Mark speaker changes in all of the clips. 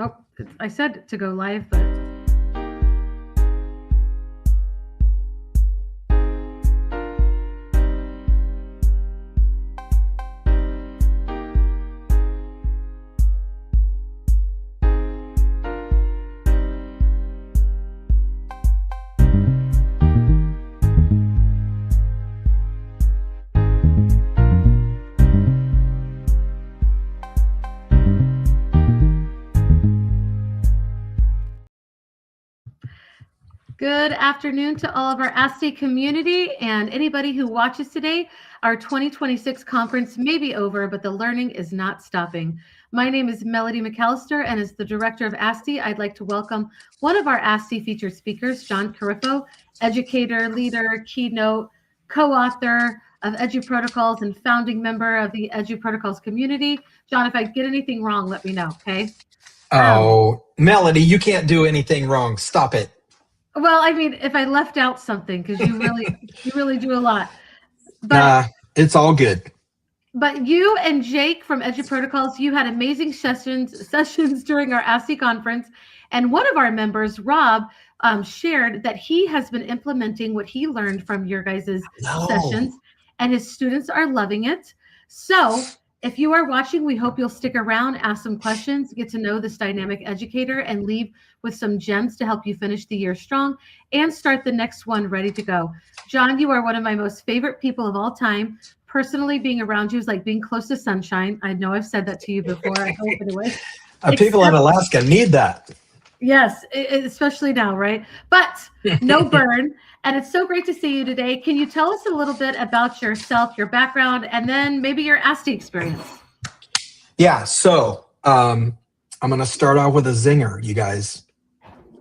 Speaker 1: Oh, I said to go live, but good afternoon to all of our ASTE community and anybody who watches today. Our 2026 conference may be over, but the learning is not stopping. My name is Melody McAllister, and as the director of ASTE, I'd like to welcome one of our ASTE featured speakers, John Corippo, educator, leader, keynote, co-author of EduProtocols and founding member of the EduProtocols community. John, if I get anything wrong, let me know, okay?
Speaker 2: Melody, you can't do anything wrong. Stop it.
Speaker 1: Well, I mean, if I left out something, because you really do a lot. But,
Speaker 2: nah, it's all good.
Speaker 1: But you and Jake from EduProtocols, you had amazing sessions during our ASTE conference. And one of our members, Rob, shared that he has been implementing what he learned from your guys' sessions, and his students are loving it. So if you are watching, we hope you'll stick around, ask some questions, get to know this dynamic educator, and leave with some gems to help you finish the year strong and start the next one ready to go. John, you are one of my most favorite people of all time. Personally, being around you is like being close to sunshine. I know I've said that to you before. I hope anyway.
Speaker 2: People in Alaska need that.
Speaker 1: Yes, especially now, right? But no burn. And it's so great to see you today. Can you tell us a little bit about yourself, your background, and then maybe your ASTE experience?
Speaker 2: Yeah, so I'm going to start off with a zinger, you guys.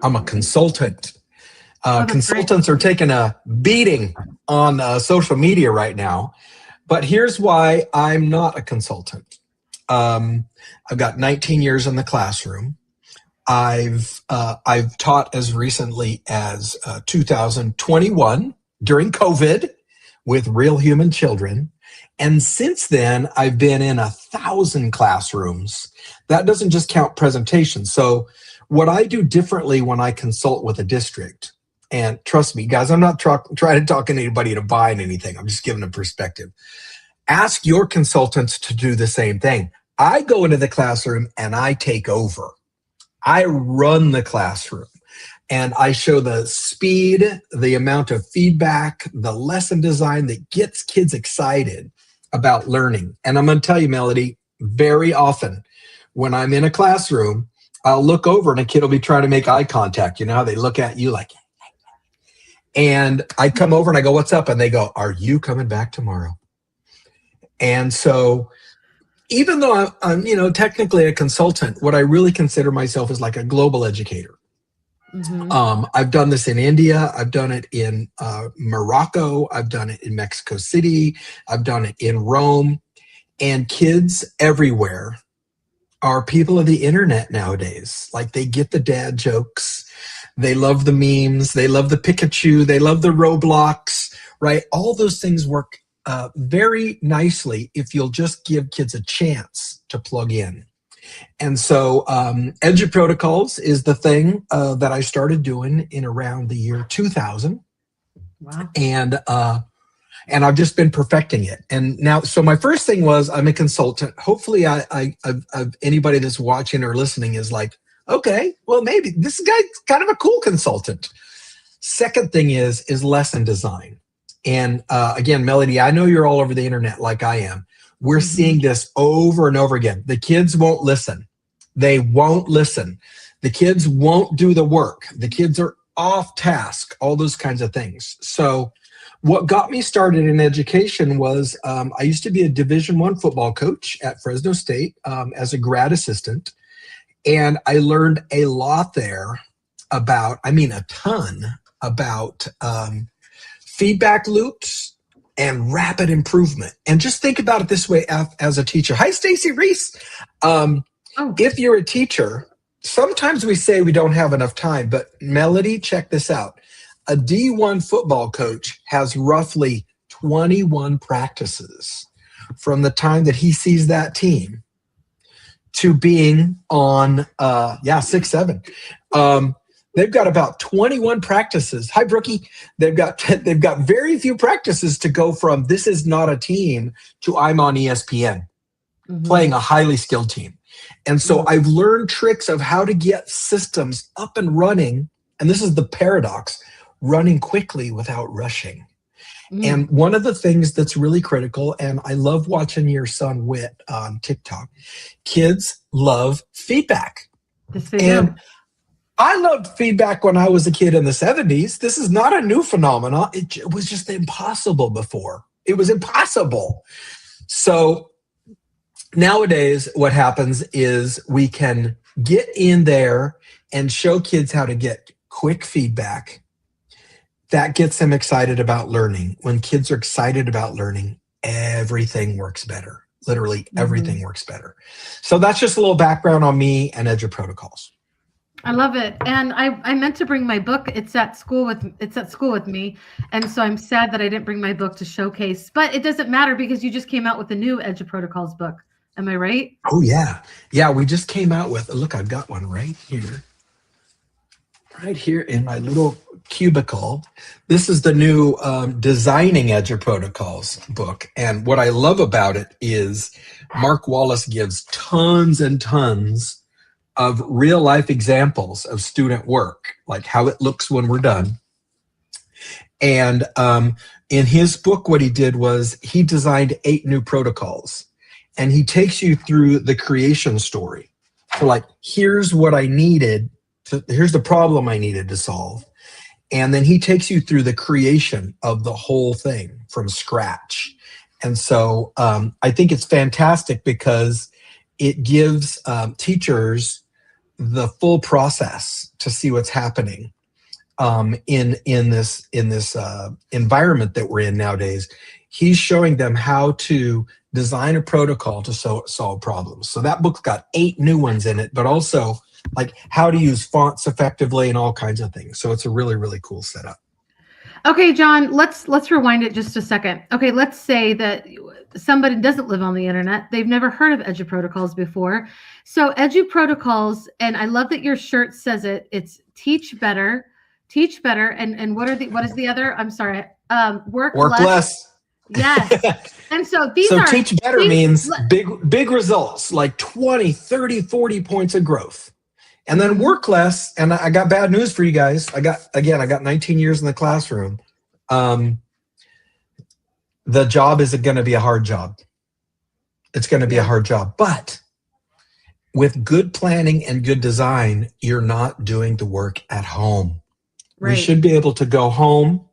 Speaker 2: I'm a consultant. Consultants are taking a beating on social media right now. But here's why I'm not a consultant. I've got 19 years in the classroom. I've taught as recently as 2021 during COVID with real human children. And since then, I've been in 1,000 classrooms. That doesn't just count presentations. So what I do differently when I consult with a district, and trust me, guys, I'm not trying to talk anybody to buy anything. I'm just giving a perspective. Ask your consultants to do the same thing. I go into the classroom and I take over. I run the classroom and I show the speed, the amount of feedback, the lesson design that gets kids excited about learning. And I'm going to tell you, Melody, very often when I'm in a classroom, I'll look over and a kid will be trying to make eye contact. You know how they look at you like, and I come over and I go, what's up? And they go, are you coming back tomorrow? And so even though I'm technically a consultant, what I really consider myself is like a global educator. Mm-hmm. I've done this in India. I've done it in Morocco. I've done it in Mexico City. I've done it in Rome. And kids everywhere are people of the internet nowadays. Like they get the dad jokes. They love the memes. They love the Pikachu. They love the Roblox, right? All those things work very nicely if you'll just give kids a chance to plug in. And so EduProtocols is the thing that I started doing in around the year 2000. Wow. And I've just been perfecting it. And now, so my first thing was I'm a consultant. Hopefully anybody that's watching or listening is like, okay, well, maybe this guy's kind of a cool consultant. Second thing is lesson design. And again, Melody, I know you're all over the internet like I am. We're seeing this over and over again. The kids won't listen. They won't listen. The kids won't do the work. The kids are off task, all those kinds of things. So what got me started in education was I used to be a Division I football coach at Fresno State as a grad assistant. And I learned a lot there about, a ton about feedback loops and rapid improvement. And just think about it this way as a teacher. Hi, Stacy Reese. If you're a teacher, sometimes we say we don't have enough time, but Melody, check this out. A D1 football coach has roughly 21 practices from the time that he sees that team to being on 6, 7. They've got about 21 practices. Hi, Brookie. They've got very few practices to go from this is not a team to I'm on ESPN playing a highly skilled team. And so I've learned tricks of how to get systems up and running. And this is the paradox, running quickly without rushing. And one of the things that's really critical, and I love watching your son Whit on TikTok, kids love feedback. And I loved feedback when I was a kid in the 70s. This is not a new phenomenon. It was just impossible before. It was impossible. So nowadays, what happens is we can get in there and show kids how to get quick feedback. That gets them excited about learning. When kids are excited about learning, everything works better. Literally everything works better. So that's just a little background on me and EduProtocols.
Speaker 1: I love it. And I meant to bring my book. It's at school with me. And so I'm sad that I didn't bring my book to showcase, but it doesn't matter because you just came out with a new EduProtocols book. Am I right?
Speaker 2: Oh yeah. Yeah. We just came out with, look, I've got one right here in my little cubicle. This is the new Designing EduProtocols book. And what I love about it is Mark Wallace gives tons and tons of real life examples of student work, like how it looks when we're done. And in his book, what he did was he designed 8 new protocols, and he takes you through the creation story. So like, here's what I needed, here's the problem I needed to solve. And then he takes you through the creation of the whole thing from scratch. And so I think it's fantastic because it gives teachers the full process to see what's happening in this environment that we're in nowadays. He's showing them how to design a protocol to solve problems. So that book's got 8 new ones in it, but also like how to use fonts effectively and all kinds of things. So it's a really, really cool setup.
Speaker 1: Okay, John, let's rewind it just a second. Okay, let's say that somebody doesn't live on the internet. They've never heard of EduProtocols before. So EduProtocols, and I love that your shirt says it. It's teach better, and what is the other? I'm sorry. Work less. Yes. And so
Speaker 2: teach better means big results, like 20, 30, 40 points of growth. And then work less, and I got bad news for you guys. I got 19 years in the classroom. The job isn't going to be a hard job. It's going to be a hard job. But with good planning and good design, you're not doing the work at home. Right. We should be able to go home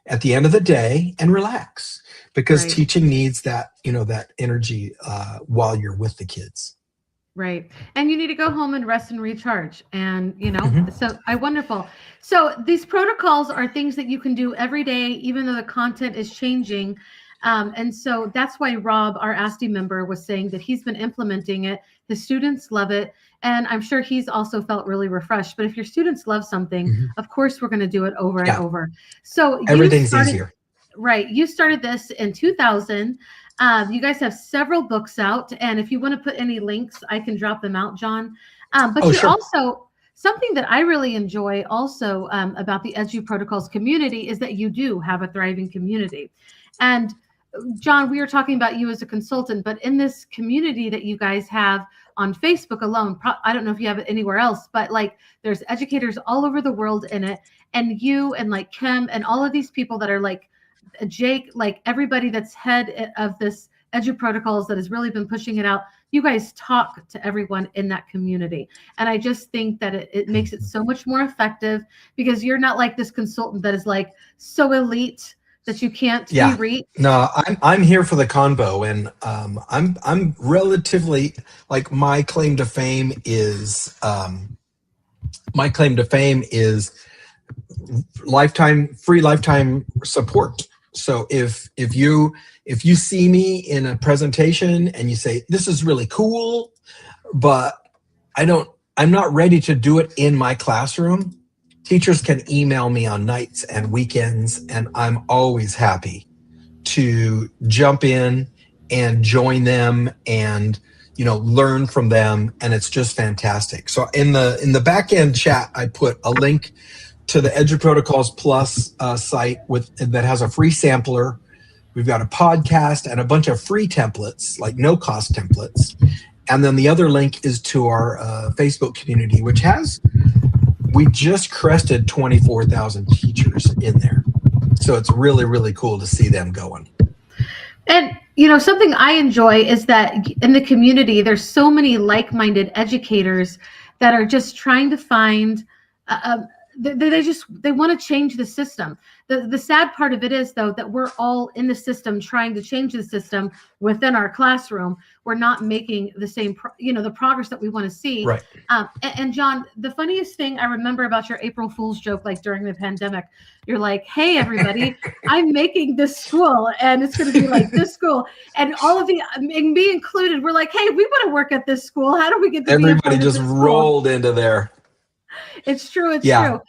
Speaker 2: at the end of the day and relax, because teaching needs that, that energy while you're with the kids.
Speaker 1: Right. And you need to go home and rest and recharge. And, so wonderful. So these protocols are things that you can do every day, even though the content is changing. And so that's why Rob, our ASTE member, was saying that he's been implementing it. His students love it. And I'm sure he's also felt really refreshed. But if your students love something, of course, we're going to do it over and over. So
Speaker 2: everything's easier.
Speaker 1: Right. You started this in 2000. You guys have several books out, and if you want to put any links, I can drop them out, John. But also, something that I really enjoy also about the EduProtocols community is that you do have a thriving community. And John, we were talking about you as a consultant, but in this community that you guys have on Facebook alone, I don't know if you have it anywhere else, but like there's educators all over the world in it, and you and like Kim and all of these people that are like Jake, like everybody that's head of this EduProtocols that has really been pushing it out, you guys talk to everyone in that community. And I just think that it makes it so much more effective, because you're not like this consultant that is like so elite that you can't be reached.
Speaker 2: No, I'm here for the convo, and I'm relatively, like, my claim to fame is free lifetime support. So if you see me in a presentation and you say, this is really cool, but I'm not ready to do it in my classroom, teachers can email me on nights and weekends, and I'm always happy to jump in and join them and learn from them, and it's just fantastic. So in the back end chat, I put a link to the EduProtocols Plus site that has a free sampler. We've got a podcast and a bunch of free templates, like no-cost templates. And then the other link is to our Facebook community, we just crested 24,000 teachers in there. So it's really, really cool to see them going.
Speaker 1: And, something I enjoy is that in the community, there's so many like-minded educators that are just trying to find, they want to change the system. The sad part of it is, though, that we're all in the system trying to change the system within our classroom. We're not making the same, the progress that we want to see.
Speaker 2: Right.
Speaker 1: And John, the funniest thing I remember about your April Fool's joke, like during the pandemic, you're like, "Hey, everybody, I'm making this school, and it's going to be like this school." And all of me included, we're like, "Hey, we want to work at this school. How do we get to
Speaker 2: Everybody just rolled into there.
Speaker 1: It's true. It's true.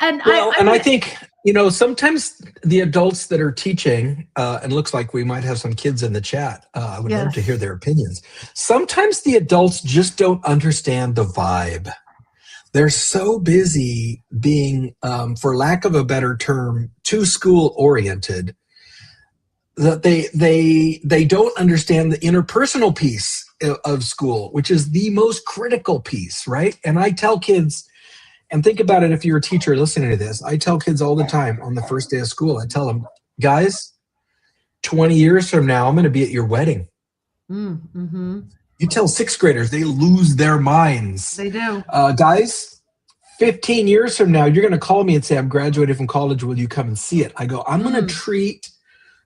Speaker 1: And
Speaker 2: I think, sometimes the adults that are teaching, and looks like we might have some kids in the chat. I would love to hear their opinions. Sometimes the adults just don't understand the vibe. They're so busy being, for lack of a better term, too school oriented, that they don't understand the interpersonal piece of school, which is the most critical piece, right? And I tell kids, and think about it if you're a teacher listening to this, I tell kids all the time on the first day of school, I tell them, guys, 20 years from now, I'm going to be at your wedding.
Speaker 1: Mm-hmm.
Speaker 2: You tell sixth graders, they lose their minds.
Speaker 1: They do.
Speaker 2: Guys, 15 years from now, you're going to call me and say, I'm graduated from college. Will you come and see it? I go, I'm going to treat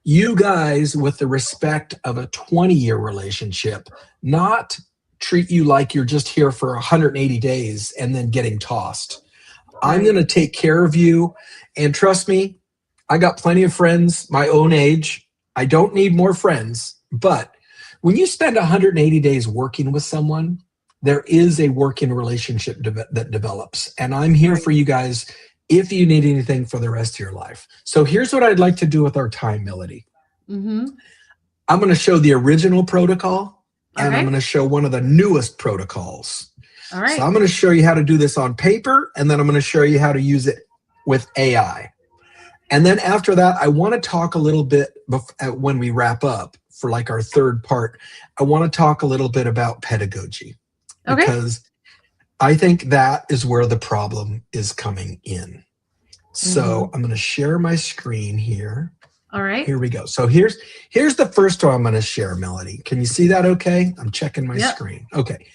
Speaker 2: you guys with the respect of a 20-year relationship, not treat you like you're just here for 180 days and then getting tossed. Right. I'm going to take care of you. And trust me, I got plenty of friends my own age. I don't need more friends. But when you spend 180 days working with someone, there is a working relationship that develops. And I'm here for you guys if you need anything for the rest of your life. So here's what I'd like to do with our time, Melody.
Speaker 1: Mm-hmm.
Speaker 2: I'm going to show the original protocol. And
Speaker 1: right.
Speaker 2: I'm going to show one of the newest protocols.
Speaker 1: All right.
Speaker 2: So I'm going to show you how to do this on paper, and then I'm going to show you how to use it with AI. And then after that, I want to talk a little bit when we wrap up for like our third part. I want to talk a little bit about pedagogy.
Speaker 1: Okay.
Speaker 2: Because I think that is where the problem is coming in. So I'm going to share my screen here.
Speaker 1: All right.
Speaker 2: Here we go. So here's the first one I'm going to share, Melody. Can you see that okay? I'm checking my screen. Okay.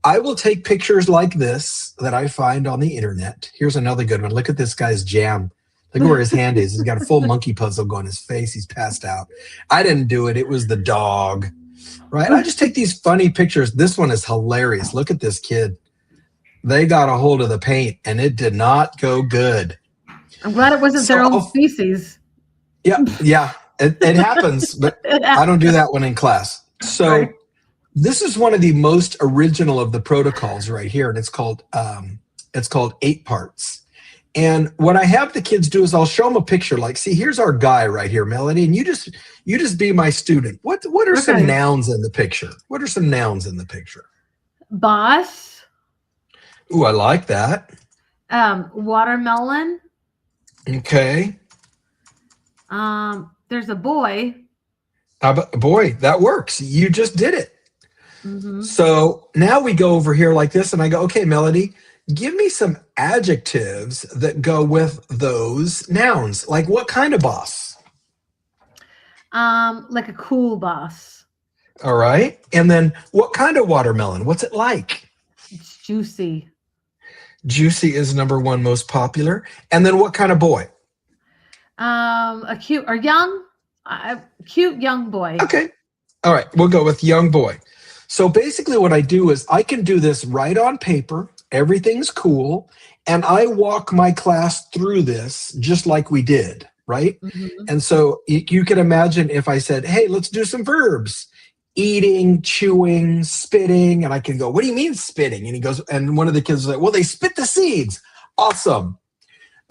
Speaker 2: I will take pictures like this that I find on the internet. Here's another good one. Look at this guy's jam. Look where his hand is. He's got a full monkey puzzle going in his face. He's passed out. I didn't do it. It was the dog. Right? I just take these funny pictures. This one is hilarious. Look at this kid. They got a hold of the paint, and it did not go good.
Speaker 1: I'm glad it wasn't their own species.
Speaker 2: Yeah, it happens, but I don't do that one in class. So this is one of the most original of the protocols right here, and it's called 8 parts. And what I have the kids do is I'll show them a picture. Like, see, here's our guy right here, Melody, and you just be my student. What are some nouns in the picture? What are some nouns in the picture?
Speaker 1: Boss.
Speaker 2: Ooh, I like that.
Speaker 1: Watermelon.
Speaker 2: Okay.
Speaker 1: There's a boy.
Speaker 2: Boy, that works. You just did it.
Speaker 1: Mm-hmm.
Speaker 2: So now we go over here like this, and I go, okay, Melody, give me some adjectives that go with those nouns. Like what kind of boss?
Speaker 1: Like a cool boss.
Speaker 2: All right. And then what kind of watermelon? What's it like?
Speaker 1: It's juicy.
Speaker 2: Juicy is number 1 most popular. And then what kind of boy?
Speaker 1: A cute or young, cute young boy.
Speaker 2: Okay. All right. We'll go with young boy. So basically what I do is I can do this right on paper. Everything's cool. And I walk my class through this just like we did, right? Mm-hmm. And so you can imagine if I said, hey, let's do some verbs. Eating, chewing, spitting. And I can go, what do you mean spitting? And he goes, and one of the kids was like, well, they spit the seeds. Awesome.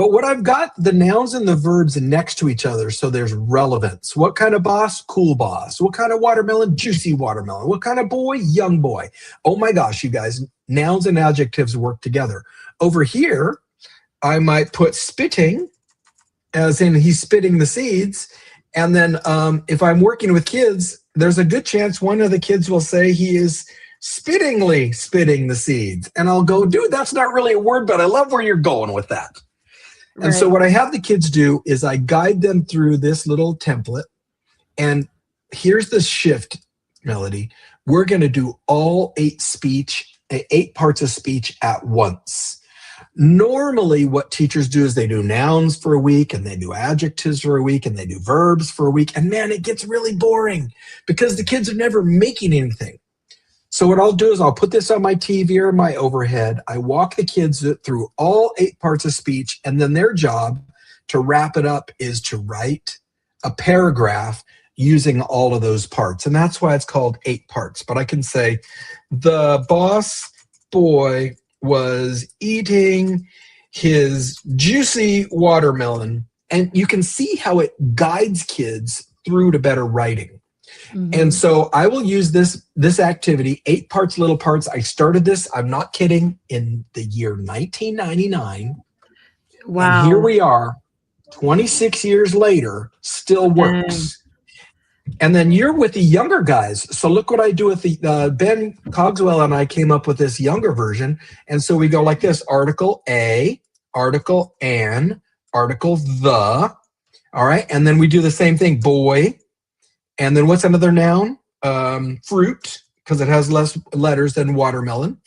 Speaker 2: But what I've got, the nouns and the verbs next to each other, so there's relevance. What kind of boss? Cool boss. What kind of watermelon? Juicy watermelon. What kind of boy? Young boy. Oh my gosh, you guys, nouns and adjectives work together. Over here, I might put spitting, as in he's spitting the seeds. And then if I'm working with kids, there's a good chance one of the kids will say he is spittingly spitting the seeds. And I'll go, dude, that's not really a word, but I love where you're going with that. Right. And so what I have the kids do is I guide them through this little template. And here's the shift, Melody. We're going to do all 8 parts of speech at once. Normally what teachers do is they do nouns for a week and they do adjectives for a week and they do verbs for a week. And man, it gets really boring because the kids are never making anything. So what I'll do is I'll put this on my TV or my overhead. I walk the kids through all 8 parts of speech, and then their job to wrap it up is to write a paragraph using all of those parts. And that's why it's called 8 parts. But I can say, the boss boy was eating his juicy watermelon. And you can see how it guides kids through to better writing. Mm-hmm. And so I will use this activity, 8 parts, little parts. I started this, I'm not kidding, in the year 1999. Wow. And here we are, 26 years later, still works. And then you're with the younger guys. So look what I do with the Ben Cogswell and I came up with this younger version. And so we go like this: article a, article an, article the. All right. And then we do the same thing, boy. And then what's another noun? Fruit, because it has less letters than watermelon.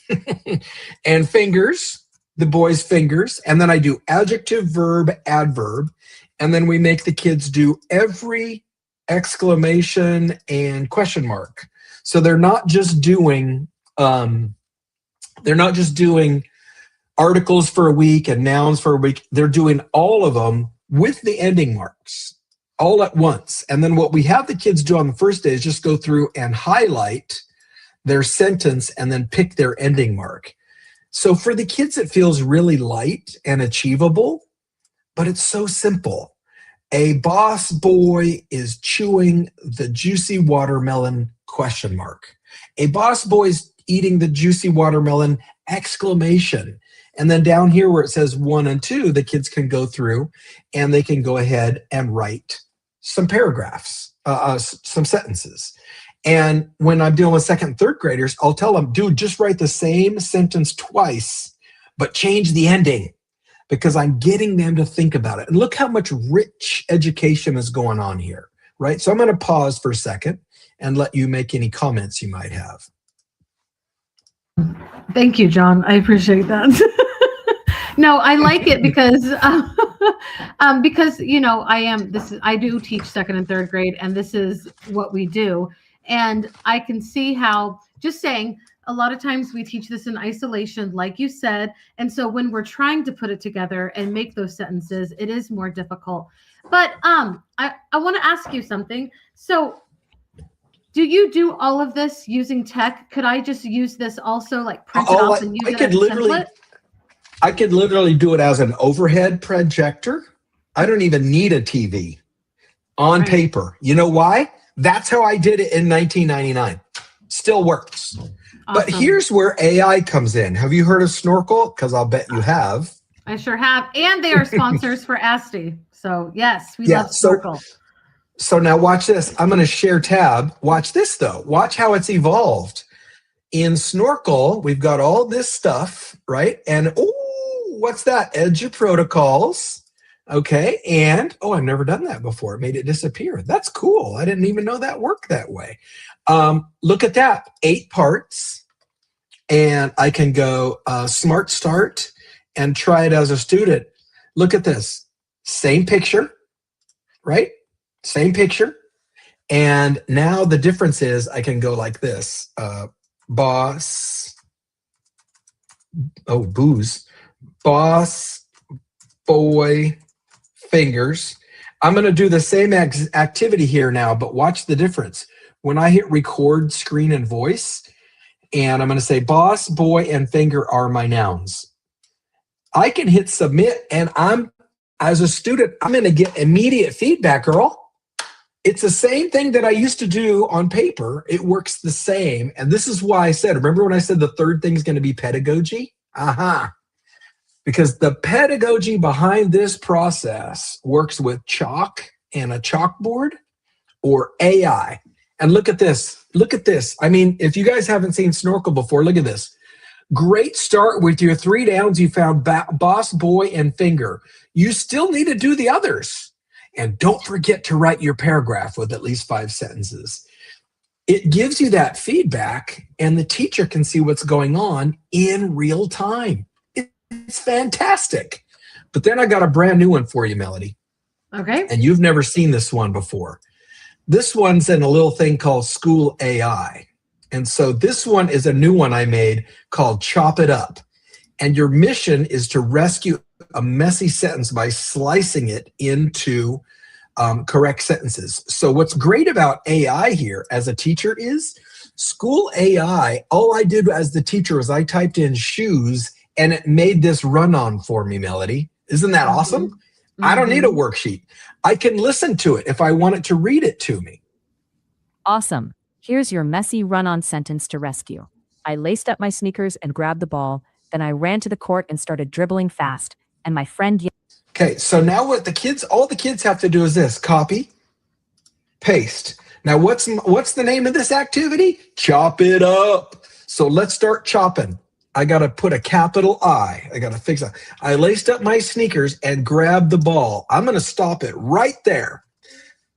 Speaker 2: And fingers, the boy's fingers. And then I do adjective, verb, adverb. And then we make the kids do every exclamation and question mark. So they're not just doing articles for a week and nouns for a week. They're doing all of them with the ending marks all at once. And then what we have the kids do on the first day is just go through and highlight their sentence and then pick their ending mark. So for the kids, it feels really light and achievable, but it's so simple. A boss boy is chewing the juicy watermelon, question mark. A boss boy is eating the juicy watermelon, exclamation. And then down here where it says 1 and 2, the kids can go through and they can go ahead and write some paragraphs, some sentences. And when I'm dealing with 2nd and 3rd graders, I'll tell them, dude, just write the same sentence twice, but change the ending, because I'm getting them to think about it. And look how much rich education is going on here, right? So I'm going to pause for a second and let you make any comments you might have.
Speaker 1: Thank you, John. I appreciate that. No, I like it because you know, I do teach 2nd and 3rd grade, and this is what we do. And I can see how, just saying, a lot of times we teach this in isolation, like you said. And so when we're trying to put it together and make those sentences, it is more difficult. But I want to ask you something. So do you do all of this using tech? Could I just use this also, like print it off and use it as a template?
Speaker 2: I could literally do it as an overhead projector. I don't even need a TV on paper. You know why? That's how I did it in 1999. Still works. Awesome. But here's where AI comes in. Have you heard of Snorkel? Because I'll bet you have.
Speaker 1: I sure have. And they are sponsors for ASTE. So yes, we love Snorkel.
Speaker 2: So now watch this. I'm going to share tab. Watch this though. Watch how it's evolved. In Snorkel, we've got all this stuff, right? And what's that? EduProtocols. Okay. And I've never done that before. It made it disappear. That's cool. I didn't even know that worked that way. Look at that, 8 parts, and I can go Smart Start and try it as a student. Look at this, same picture, right? Same picture. And now the difference is I can go like this, boss, booze, boss, boy, fingers. I'm going to do the same activity here now, but watch the difference. When I hit record screen and voice, and I'm going to say boss, boy, and finger are my nouns, I can hit submit, and I'm as a student, I'm going to get immediate feedback, girl. It's the same thing that I used to do on paper. It works the same. And this is why I said, remember when I said the third thing is going to be pedagogy? Because the pedagogy behind this process works with chalk and a chalkboard or AI. And look at this. Look at this. I mean, if you guys haven't seen Snorkel before, look at this. Great start with your 3 downs. You found boss, boy, and finger. You still need to do the others. And don't forget to write your paragraph with at least 5 sentences. It gives you that feedback, and the teacher can see what's going on in real time. It's fantastic. But then I got a brand new one for you, Melody.
Speaker 1: Okay.
Speaker 2: And you've never seen this one before. This one's in a little thing called School AI. And so this one is a new one I made called Chop It Up. And your mission is to rescue a messy sentence by slicing it into correct sentences. So what's great about AI here as a teacher is School AI, all I did as the teacher was I typed in shoes and it made this run-on for me, Melody. Isn't that awesome? Mm-hmm. I don't need a worksheet. I can listen to it if I want it to read it to me.
Speaker 3: Awesome. Here's your messy run-on sentence to rescue. I laced up my sneakers and grabbed the ball. Then I ran to the court and started dribbling fast. And my friend...
Speaker 2: Okay, so now what all the kids have to do is this: copy, paste. Now what's the name of this activity? Chop it up. So let's start chopping. I got to put a capital I. I got to fix that. I laced up my sneakers and grabbed the ball. I'm going to stop it right there.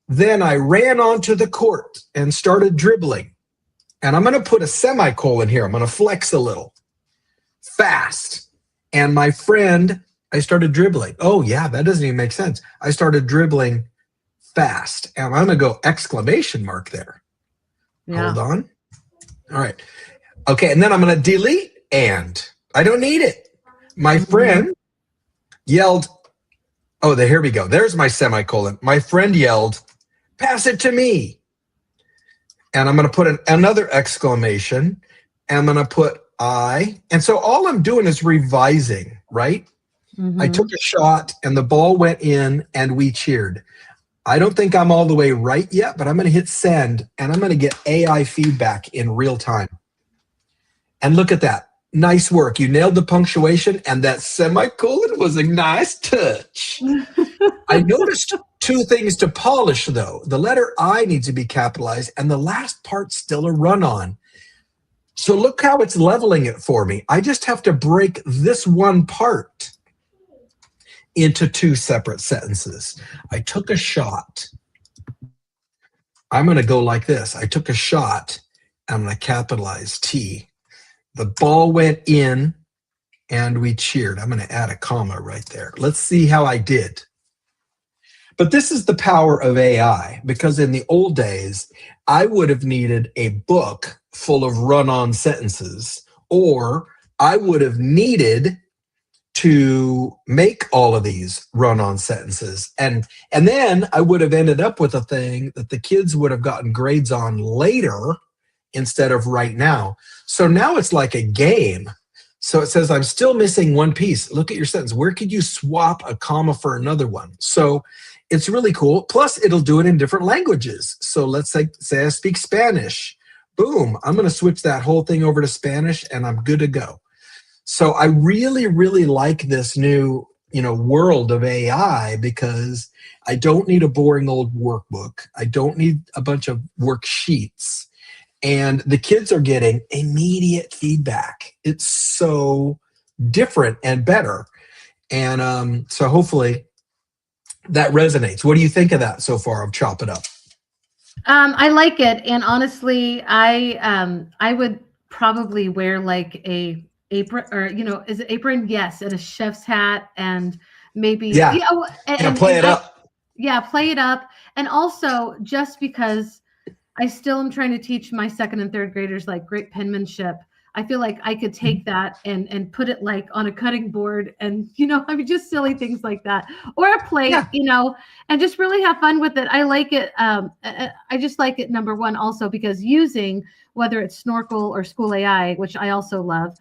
Speaker 2: Then I ran onto the court and started dribbling. And I'm going to put a semicolon here. I'm going to flex a little. Fast. And my friend, I started dribbling. Oh, yeah, that doesn't even make sense. I started dribbling fast. And I'm going to go exclamation mark there. Yeah. Hold on. All right. Okay, and then I'm going to delete and. I don't need it. My friend yelled, oh, here we go. There's my semicolon. My friend yelled, pass it to me. And I'm going to put another exclamation. And I'm going to put I. And so all I'm doing is revising, right? Mm-hmm. I took a shot and the ball went in and we cheered. I don't think I'm all the way right yet, but I'm going to hit send and I'm going to get AI feedback in real time. And look at that. Nice work. You nailed the punctuation and that semicolon was a nice touch. I noticed 2 things to polish though. The letter I needs to be capitalized and the last part's still a run-on. So look how it's leveling it for me. I just have to break this one part into 2 separate sentences. I took a shot. I'm going to go like this. I took a shot. I'm going to capitalize T. The ball went in and we cheered. I'm going to add a comma right there. Let's see how I did. But this is the power of AI, because in the old days, I would have needed a book full of run-on sentences, or I would have needed to make all of these run-on sentences. And then I would have ended up with a thing that the kids would have gotten grades on later instead of right now. So now it's like a game. So it says, I'm still missing one piece. Look at your sentence. Where could you swap a comma for another one? So it's really cool. Plus, it'll do it in different languages. So let's say I speak Spanish. Boom, I'm going to switch that whole thing over to Spanish and I'm good to go. So I really, really like this new, world of AI, because I don't need a boring old workbook. I don't need a bunch of worksheets. And the kids are getting immediate feedback. It's so different and better. And so hopefully that resonates. What do you think of that so far of Chop It Up?
Speaker 1: I like it. And honestly, I would probably wear like a apron, or, is it apron? Yes. And a chef's hat and maybe,
Speaker 2: and play it up.
Speaker 1: Yeah. Play it up. And also just because I still am trying to teach my 2nd and 3rd graders like great penmanship, I feel like I could take that and put it like on a cutting board and, just silly things like that, or a plate, and just really have fun with it. I like it. I just like it, number one, also because using, whether it's Snorkel or School AI, which I also love,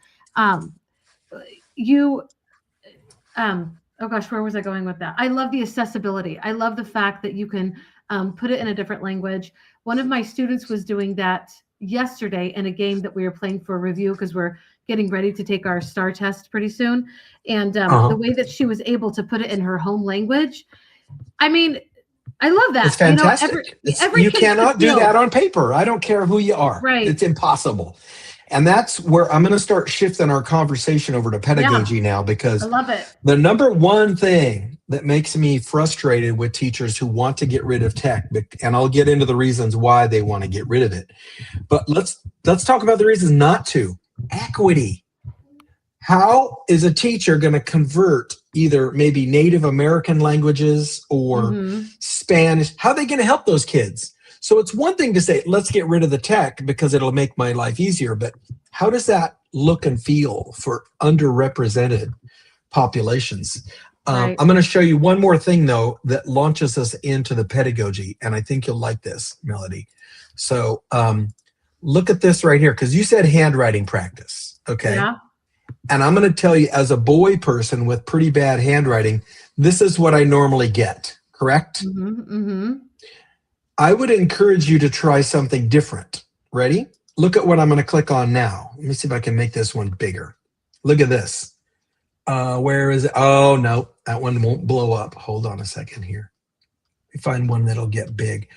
Speaker 1: Oh gosh, where was I going with that? I love the accessibility. I love the fact that you can put it in a different language. One of my students was doing that yesterday in a game that we were playing for review because we're getting ready to take our STAR test pretty soon. And the way that she was able to put it in her home language, I mean, I love that.
Speaker 2: It's fantastic. You cannot do that on paper. I don't care who you are.
Speaker 1: Right.
Speaker 2: It's impossible. And that's where I'm going to start shifting our conversation over to pedagogy now, because
Speaker 1: I love it.
Speaker 2: The number one thing that makes me frustrated with teachers who want to get rid of tech, and I'll get into the reasons why they want to get rid of it, but let's talk about the reasons not to. Equity. How is a teacher going to convert either maybe Native American languages or Spanish? How are they going to help those kids? So it's one thing to say, let's get rid of the tech because it'll make my life easier. But how does that look and feel for underrepresented populations?
Speaker 1: Right.
Speaker 2: I'm going to show you one more thing, though, that launches us into the pedagogy. And I think you'll like this, Melody. So look at this right here, because you said handwriting practice. Okay.
Speaker 1: Yeah.
Speaker 2: And I'm going to tell you, as a boy person with pretty bad handwriting, this is what I normally get. Correct? I would encourage you to try something different. Ready? Look at what I'm going to click on now. Let me see if I can make this one bigger. Look at this. Where is it? Oh, no, that one won't blow up. Hold on a second here. Let me find one that'll get big.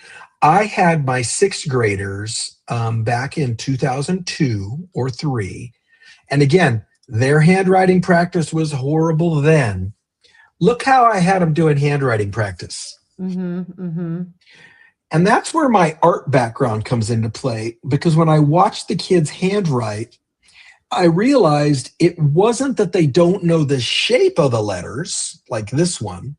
Speaker 2: I had my sixth graders back in 2002 or 3. And again, their handwriting practice was horrible then. Look how I had them doing handwriting practice. And that's where my art background comes into play, because when I watched the kids handwrite, I realized it wasn't that they don't know the shape of the letters, like this one.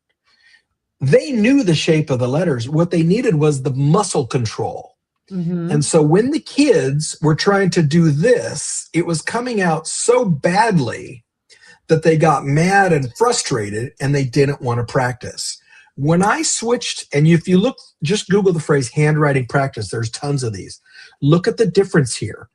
Speaker 2: They knew the shape of the letters. What they needed was the muscle control. And so when the kids were trying to do this, it was coming out so badly that they got mad and frustrated and they didn't want to practice. When I switched, and if you look, just Google the phrase handwriting practice, there's tons of these. Look at the difference here.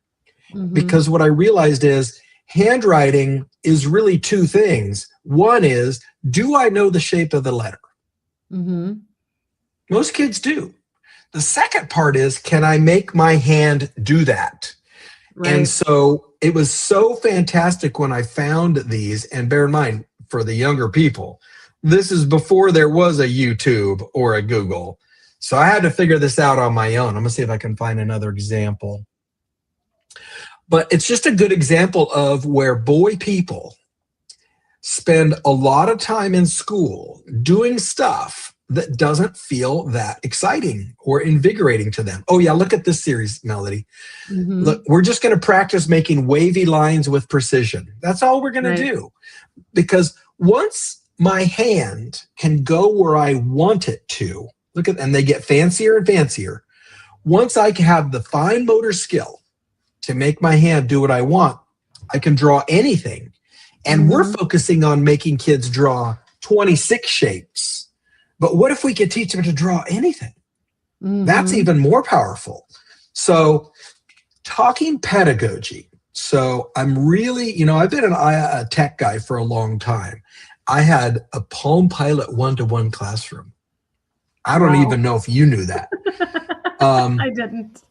Speaker 2: Because what I realized is handwriting is really two things. One is, do I know the shape of the letter? Most kids do. The second part is, can I make my hand do that? Right. And so it was so fantastic when I found these, and bear in mind, for the younger people, this is before there was a YouTube or a Google. So I had to figure this out on my own. I'm going to see if I can find another example. But it's just a good example of where boy people spend a lot of time in school doing stuff that doesn't feel that exciting or invigorating to them. Oh yeah, look at this series, Melody. Look, we're just going to practice making wavy lines with precision. That's all we're going to do. Because once my hand can go where I want it to, look at, and they get fancier and fancier. Once I have the fine motor skill to make my hand do what I want, I can draw anything. And we're focusing on making kids draw 26 shapes. But what if we could teach them to draw anything? That's even more powerful. So talking pedagogy. So I'm really, I've been a tech guy for a long time. I had a Palm Pilot one-to-one classroom. I don't even know if you knew that.
Speaker 1: I didn't.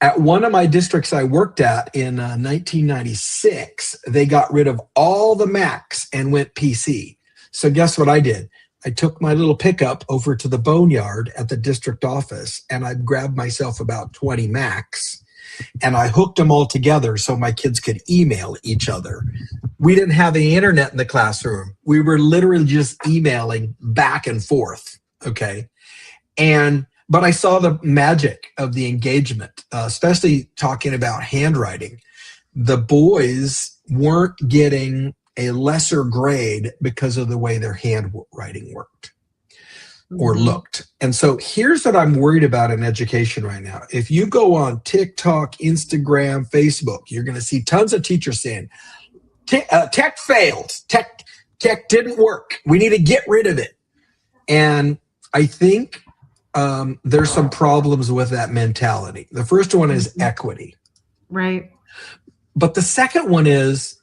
Speaker 2: At one of my districts I worked at in 1996, they got rid of all the Macs and went PC. So guess what I did? I took my little pickup over to the boneyard at the district office, and I grabbed myself about 20 Macs, and I hooked them all together so my kids could email each other. We didn't have the internet in the classroom. We were literally just emailing back and forth, okay? But I saw the magic of the engagement, especially talking about handwriting. The boys weren't getting a lesser grade because of the way their handwriting worked or looked. And so here's what I'm worried about in education right now. If you go on TikTok, Instagram, Facebook, you're going to see tons of teachers saying, tech failed, tech didn't work. We need to get rid of it. And I think there's some problems with that mentality. The first one is equity.
Speaker 1: Right.
Speaker 2: But the second one is,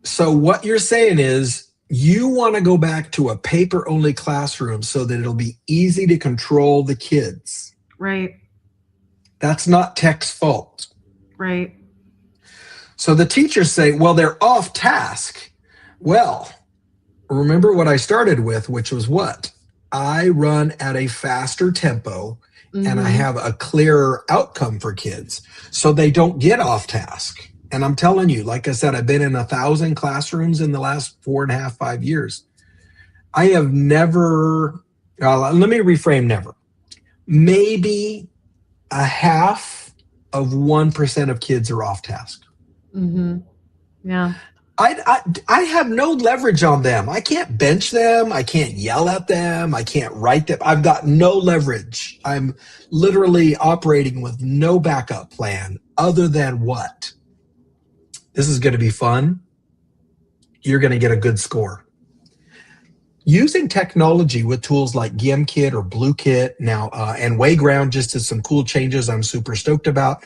Speaker 2: so what you're saying is You want to go back to a paper-only classroom so that it'll be easy to control the kids.
Speaker 1: Right.
Speaker 2: That's not tech's fault.
Speaker 1: Right.
Speaker 2: So the teachers say, well, they're off task. Well, remember what I started with, which was what? I run at a faster tempo and I have a clearer outcome for kids so they don't get off task. And I'm telling you, like I said, I've been in 1,000 classrooms in the last 4.5, 5 years. I have never, let me reframe never. Maybe 0.5% of kids are off task.
Speaker 1: Yeah.
Speaker 2: I have no leverage on them. I can't bench them. I can't yell at them. I can't write them. I've got no leverage. I'm literally operating with no backup plan other than what? This is going to be fun. You're going to get a good score. Using technology with tools like GMKit or BlueKit now, and Wayground just did some cool changes I'm super stoked about.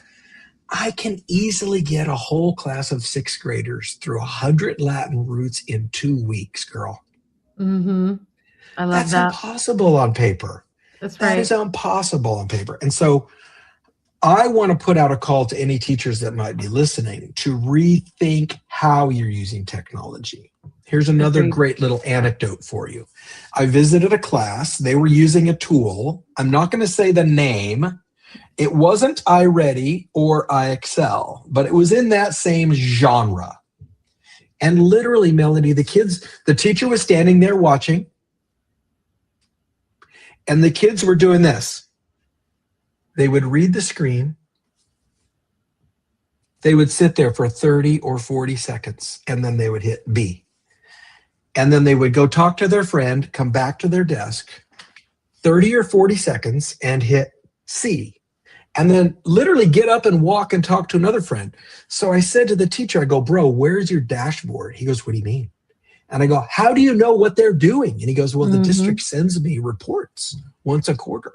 Speaker 2: I can easily get a whole class of 6th graders through 100 Latin roots in 2 weeks, girl.
Speaker 1: I love
Speaker 2: That's
Speaker 1: that.
Speaker 2: impossible on paper.
Speaker 1: That's right.
Speaker 2: That is impossible on paper. And so I want to put out a call to any teachers that might be listening to rethink how you're using technology. Here's another great little anecdote for you. I visited a class. They were using a tool. I'm not going to say the name. It wasn't iReady or iExcel, but it was in that same genre. And literally, Melanie, the teacher was standing there watching, and the kids were doing this. They would read the screen. They would sit there for 30 or 40 seconds, and then they would hit B. And then they would go talk to their friend, come back to their desk, 30 or 40 seconds, and hit C. And then literally get up and walk and talk to another friend. So I said to the teacher, I go, bro, where's your dashboard? He goes, what do you mean? And I go, how do you know what they're doing? And he goes, well, the district sends me reports once a quarter.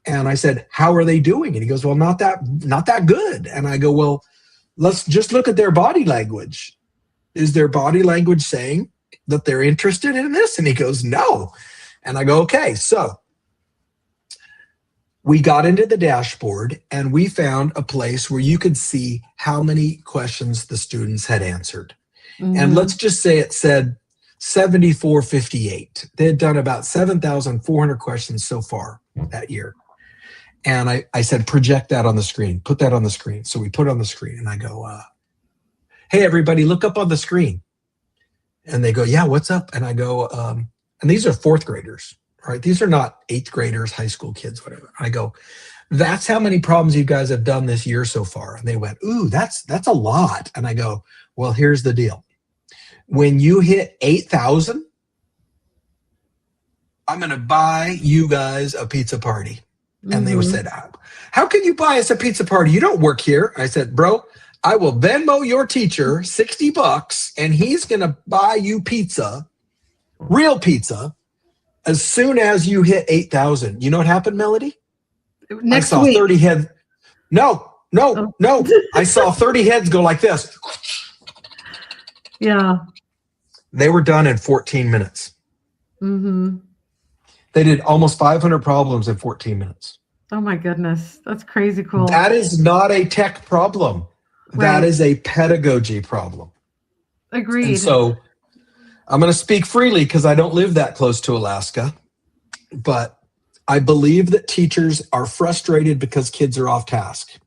Speaker 2: And I said, how are they doing? And he goes, well, not that good. And I go, well, let's just look at their body language. Is their body language saying that they're interested in this? And he goes, no. And I go, okay. So we got into the dashboard and we found a place where you could see how many questions the students had answered. And let's just say it said 7458. They had done about 7,400 questions so far that year. And I said, project that on the screen, put that on the screen. So we put it on the screen and I go, hey, everybody, look up on the screen. And they go, yeah, what's up? And I go, and these are 4th graders, right? These are not 8th graders, high school kids, whatever. I go, that's how many problems you guys have done this year so far. And they went, ooh, that's a lot. And I go, well, here's the deal. When you hit 8,000, I'm going to buy you guys a pizza party. And they said, how can you buy us a pizza party? You don't work here. I said, bro, I will Venmo your teacher $60 and he's going to buy you pizza, real pizza, as soon as you hit 8,000. You know what happened, Melody?
Speaker 1: Next
Speaker 2: I saw
Speaker 1: week.
Speaker 2: 30 heads. No. I saw 30 heads go like this.
Speaker 1: Yeah.
Speaker 2: They were done in 14 minutes. They did almost 500 problems in 14 minutes.
Speaker 1: Oh my goodness. That's crazy cool.
Speaker 2: That is not a tech problem.
Speaker 1: Right.
Speaker 2: That is a pedagogy problem.
Speaker 1: Agreed.
Speaker 2: And so I'm going to speak freely because I don't live that close to Alaska, but I believe that teachers are frustrated because kids are off task.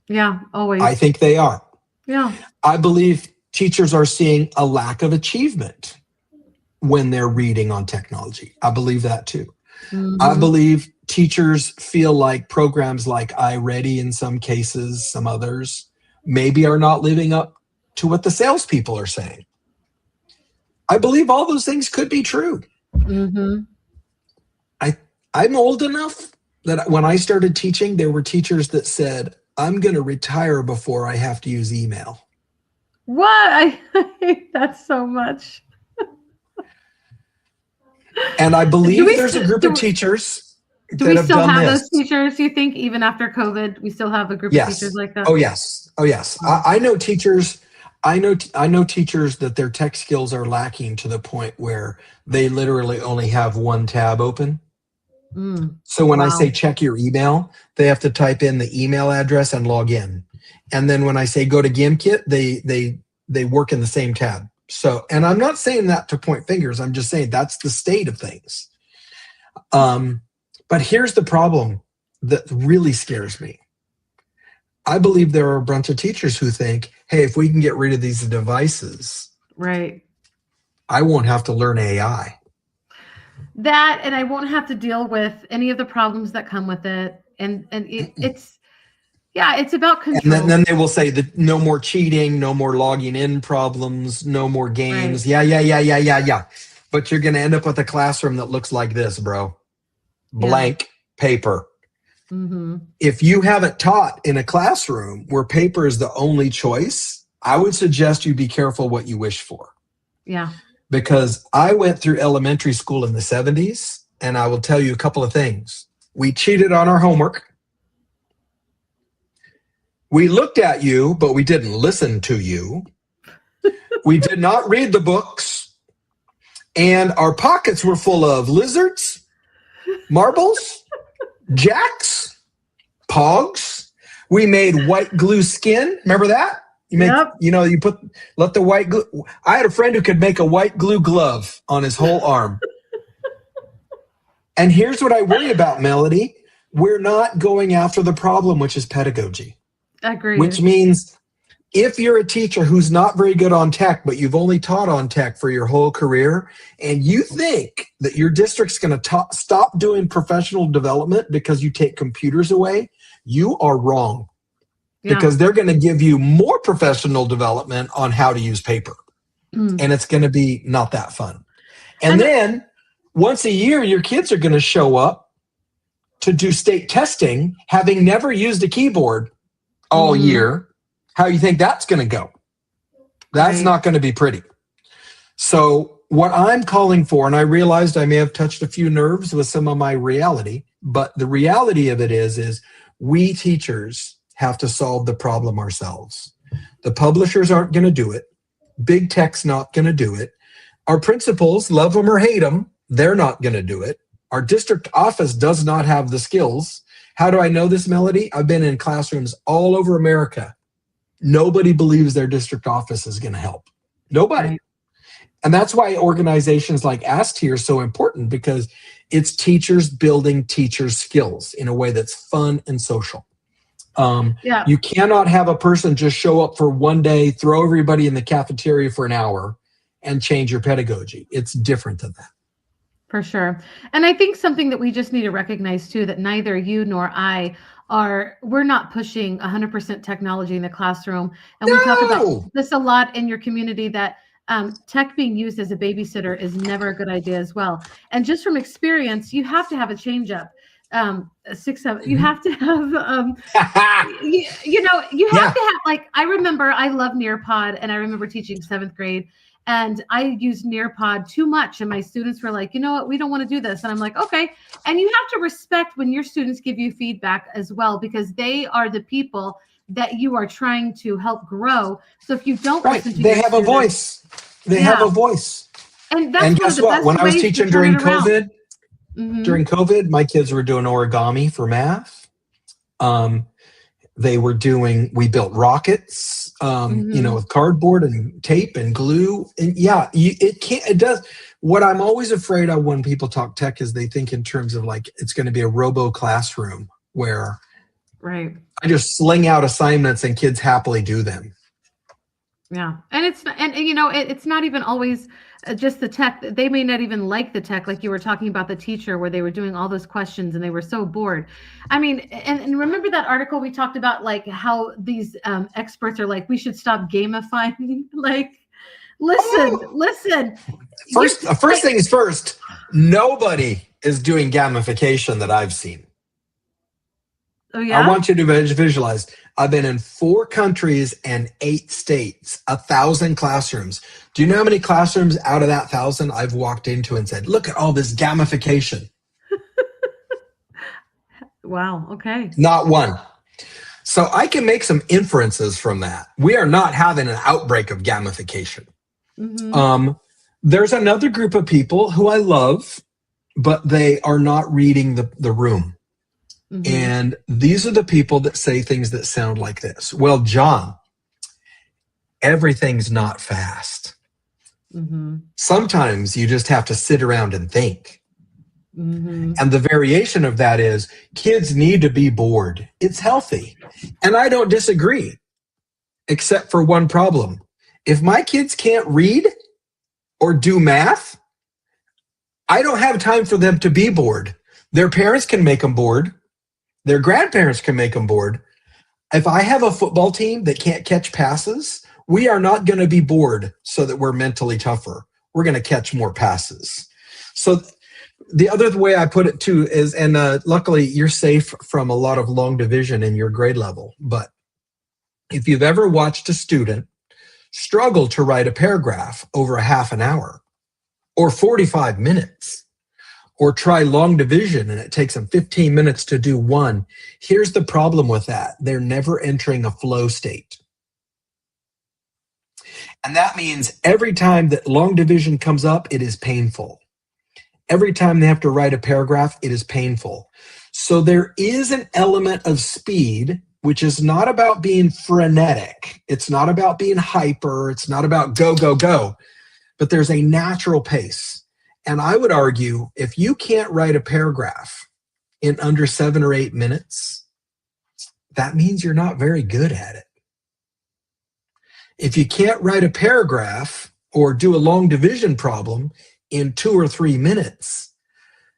Speaker 1: Yeah, always.
Speaker 2: I think they are.
Speaker 1: Yeah.
Speaker 2: I believe teachers are seeing a lack of achievement when they're reading on technology. I believe that too. I believe teachers feel like programs like iReady in some cases, some others, maybe are not living up to what the salespeople are saying. I believe all those things could be true. I'm old enough that when I started teaching, there were teachers that said, I'm going to retire before I have to use email.
Speaker 1: What? I hate that so much.
Speaker 2: And I believe there's a group of teachers
Speaker 1: do we still have those teachers, do you think, even after COVID? We still have a group of teachers like that?
Speaker 2: Oh, yes. I know teachers. I know teachers that their tech skills are lacking to the point where they literally only have one tab open. So when I say check your email, they have to type in the email address and log in. And then when I say go to GimKit, they work in the same tab. So, and I'm not saying that to point fingers. I'm just saying that's the state of things. But here's the problem that really scares me. I believe there are a bunch of teachers who think, hey, if we can get rid of these devices,
Speaker 1: right,
Speaker 2: I won't have to learn AI.
Speaker 1: That, and I won't have to deal with any of the problems that come with it. And it's about control.
Speaker 2: And then they will say that no more cheating, no more logging in problems, no more games.
Speaker 1: Right.
Speaker 2: Yeah. But you're going to end up with a classroom that looks like this, bro. Blank paper.
Speaker 1: Mm-hmm.
Speaker 2: If you haven't taught in a classroom where paper is the only choice, I would suggest you be careful what you wish for.
Speaker 1: Yeah.
Speaker 2: Because I went through elementary school in the 70s, and I will tell you a couple of things. We cheated on our homework. We looked at you, but we didn't listen to you. We did not read the books. And our pockets were full of lizards, marbles, jacks, pogs. We made white glue skin. Remember that? Let the white glue. I had a friend who could make a white glue glove on his whole arm. And here's what I worry about, Melody. We're not going after the problem, which is pedagogy.
Speaker 1: Agreed.
Speaker 2: Which means if you're a teacher who's not very good on tech, but you've only taught on tech for your whole career, and you think that your district's going to stop doing professional development because you take computers away, you are wrong. Yeah. Because they're going to give you more professional development on how to use paper. And it's going to be not that fun. And then once a year, your kids are going to show up to do state testing, having never used a keyboard all year. How you think that's going to go? That's not going to be pretty. So what I'm calling for, and I realized I may have touched a few nerves with some of my reality, but the reality of it is we teachers have to solve the problem ourselves. The publishers aren't going to do it. Big tech's not going to do it. Our principals, love them or hate them, they're not going to do it. Our district office does not have the skills. How do I know this, Melody? I've been in classrooms all over America. Nobody believes their district office is going to help. Nobody. Right. And that's why organizations like ASTE are so important, because it's teachers building teachers' skills in a way that's fun and social. You cannot have a person just show up for one day, throw everybody in the cafeteria for an hour, and change your pedagogy. It's different than that.
Speaker 1: For sure. And I think something that we just need to recognize too, that neither you nor I we're not pushing 100% technology in the classroom. And we talk about this a lot in your community, that tech being used as a babysitter is never a good idea as well. And just from experience, you have to have a change up. 6, 7, you have to have, you have to have, like, I remember I love Nearpod, and I remember teaching 7th grade, and I used Nearpod too much, and my students were like, you know what, we don't want to do this. And I'm like, okay. And you have to respect when your students give you feedback as well, because they are the people that you are trying to help grow. So if you don't listen to
Speaker 2: they have a voice. They have a voice.
Speaker 1: And that's
Speaker 2: guess what? When I was teaching during COVID, my kids were doing origami for math. We built rockets, with cardboard and tape and glue. And it does. What I'm always afraid of when people talk tech is they think in terms of like, it's going to be a robo classroom where I just sling out assignments and kids happily do them.
Speaker 1: Yeah. And it's not even always just the tech. They may not even like the tech, like you were talking about the teacher where they were doing all those questions and they were so bored. I mean, and remember that article we talked about, like how these experts are like, we should stop gamifying. Like, listen.
Speaker 2: First thing is first, nobody is doing gamification that I've seen.
Speaker 1: Oh, yeah?
Speaker 2: I want you to visualize. I've been in 4 countries and 8 states, 1,000 classrooms. Do you know how many classrooms out of that 1,000 I've walked into and said, look at all this gamification?
Speaker 1: Wow. Okay.
Speaker 2: Not one. So I can make some inferences from that. We are not having an outbreak of gamification. There's another group of people who I love, but they are not reading the room. And these are the people that say things that sound like this. Well, John, everything's not fast. Sometimes you just have to sit around and think. And the variation of that is kids need to be bored. It's healthy. And I don't disagree, except for one problem. If my kids can't read or do math, I don't have time for them to be bored. Their parents can make them bored. Their grandparents can make them bored. If I have a football team that can't catch passes, we are not going to be bored so that we're mentally tougher. We're going to catch more passes. So the other way I put it too is, and luckily you're safe from a lot of long division in your grade level, but if you've ever watched a student struggle to write a paragraph over a half an hour or 45 minutes, or try long division and it takes them 15 minutes to do one, here's the problem with that. They're never entering a flow state. And that means every time that long division comes up, it is painful. Every time they have to write a paragraph, it is painful. So there is an element of speed, which is not about being frenetic. It's not about being hyper. It's not about go, go, go. But there's a natural pace. And I would argue if you can't write a paragraph in under 7 or 8 minutes, that means you're not very good at it. If you can't write a paragraph or do a long division problem in 2 or 3 minutes,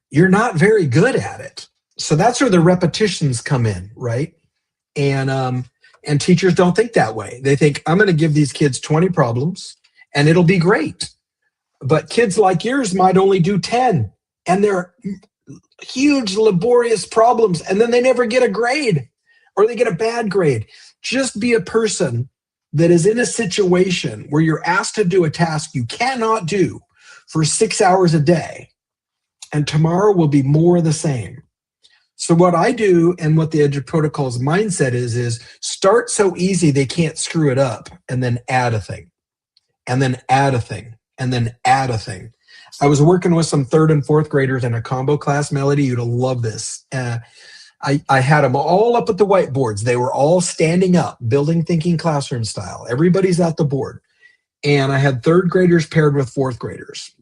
Speaker 2: you're not very good at it. So that's where the repetitions come in, right? And teachers don't think that way. They think, I'm going to give these kids 20 problems and it'll be great. But kids like yours might only do 10 and they're huge, laborious problems. And then they never get a grade or they get a bad grade. Just be a person that is in a situation where you're asked to do a task you cannot do for 6 hours a day, and tomorrow will be more the same. So what I do and what the EduProtocols mindset is start so easy they can't screw it up, and then add a thing, and then add a thing, and then add a thing. I was working with some 3rd and 4th graders in a combo class, Melody, you'd love this. I had them all up at the whiteboards. They were all standing up, building thinking classroom style. Everybody's at the board. And I had 3rd graders paired with 4th graders.